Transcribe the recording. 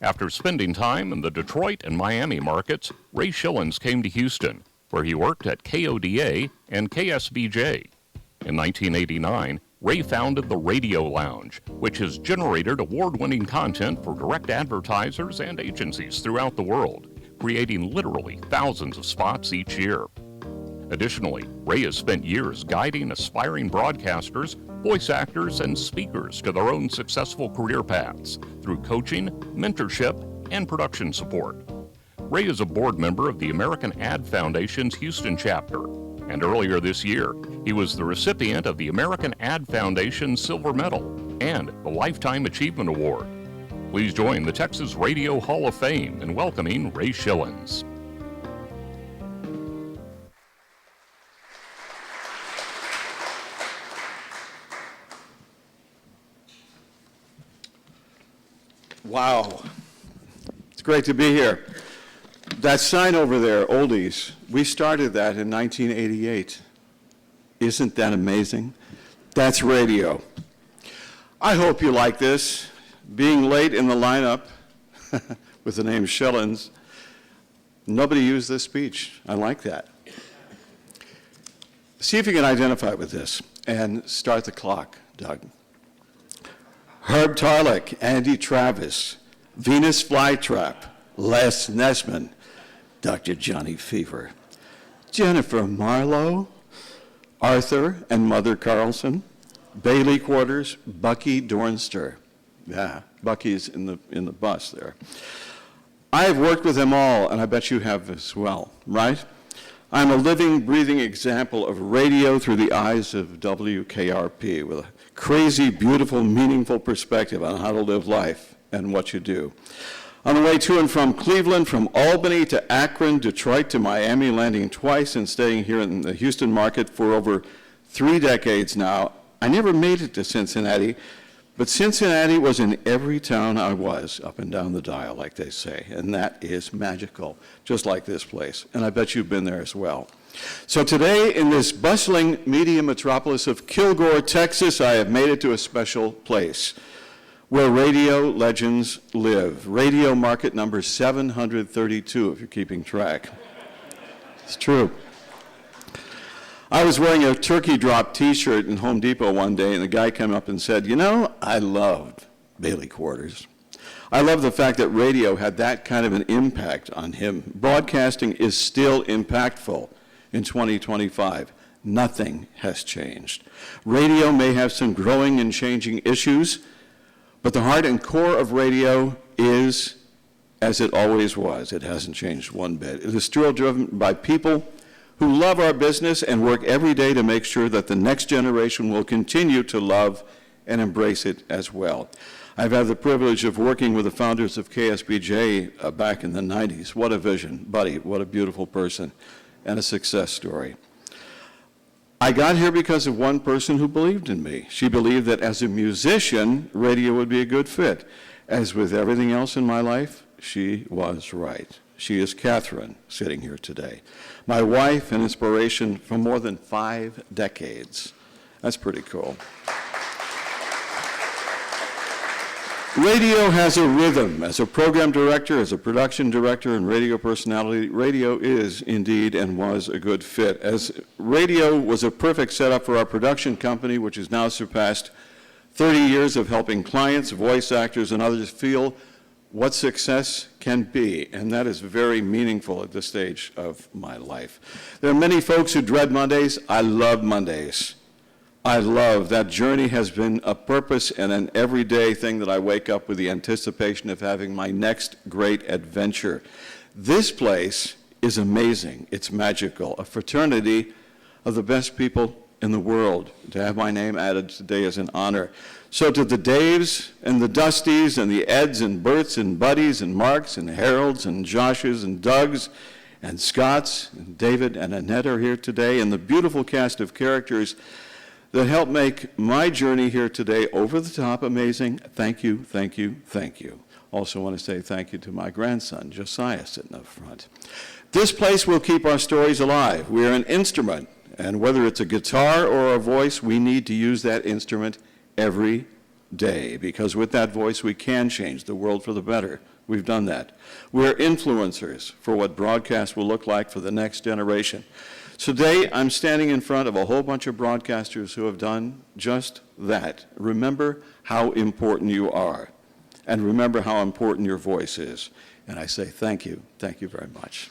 After spending time in the Detroit and Miami markets, Ray Shilens came to Houston, where he worked at KODA and KSBJ. In 1989, Ray founded the Radio Lounge, which has generated award-winning content for direct advertisers and agencies throughout the world, creating literally thousands of spots each year. Additionally, Ray has spent years guiding aspiring broadcasters, voice actors, and speakers to their own successful career paths through coaching, mentorship, and production support. Ray is a board member of the American Ad Foundation's Houston chapter, and earlier this year, he was the recipient of the American Ad Foundation Silver Medal and the Lifetime Achievement Award. Please join the Texas Radio Hall of Fame in welcoming Ray Shilens. Wow, it's great to be here. That sign over there, Oldies, we started that in 1988. Isn't that amazing? That's radio. I hope you like this. Being late in the lineup with the name Shilens, nobody used this speech. I like that. See if you can identify with this and start the clock, Doug. Herb Tarlick, Andy Travis, Venus Flytrap, Les Nessman, Dr. Johnny Fever, Jennifer Marlowe, Arthur and Mother Carlson, Bailey Quarters, Bucky Dornster. Yeah, Bucky's in the bus there. I have worked with them all, and I bet you have as well, right? I'm a living, breathing example of radio through the eyes of WKRP with a crazy, beautiful, meaningful perspective on how to live life and what you do. On the way to and from Cleveland, from Albany to Akron, Detroit to Miami, landing twice and staying here in the Houston market for over 3 decades now, I never made it to Cincinnati, but Cincinnati was in every town I was, up and down the dial, like they say, and that is magical, just like this place, and I bet you've been there as well. So today, in this bustling media metropolis of Kilgore, Texas, I have made it to a special place where radio legends live. Radio market number 732, if you're keeping track. It's true. I was wearing a turkey drop t-shirt in Home Depot one day, and the guy came up and said, you know, I loved Bailey Quarters. I love the fact that radio had that kind of an impact on him. Broadcasting is still impactful in 2025. Nothing has changed. Radio may have some growing and changing issues, but the heart and core of radio is as it always was. It hasn't changed one bit. It is still driven by people who love our business and work every day to make sure that the next generation will continue to love and embrace it as well. I've had the privilege of working with the founders of KSBJ back in the 90s. What a vision, buddy, what a beautiful person, and a success story. I got here because of one person who believed in me. She believed that as a musician, radio would be a good fit. As with everything else in my life, she was right. She is Catherine, sitting here today. My wife and inspiration for more than 5 decades. That's pretty cool. Radio has a rhythm. As a program director, as a production director, and radio personality, radio is indeed and was a good fit. As radio was a perfect setup for our production company, which has now surpassed 30 years of helping clients, voice actors, and others feel what success can be, and that is very meaningful at this stage of my life. There are many folks who dread Mondays. I love Mondays. I love that journey has been a purpose and an everyday thing that I wake up with the anticipation of having my next great adventure. This place is amazing. It's magical. A fraternity of the best people in the world. To have my name added today is an honor. So to the Daves and the Dusties and the Eds and Berts and Buddies and Marks and Harolds and Joshes and Dougs and Scotts and David and Annette are here today, and the beautiful cast of characters that helped make my journey here today over the top amazing. Thank you, thank you, thank you. Also want to say thank you to my grandson, Josiah, sitting up front. This place will keep our stories alive. We are an instrument, and whether it's a guitar or a voice, we need to use that instrument every day, because with that voice we can change the world for the better We've done that. We're influencers for what broadcast will look like for the next generation. Today, I'm standing in front of a whole bunch of broadcasters who have done just that. Remember how important you are, and remember how important your voice is. And I say thank you very much.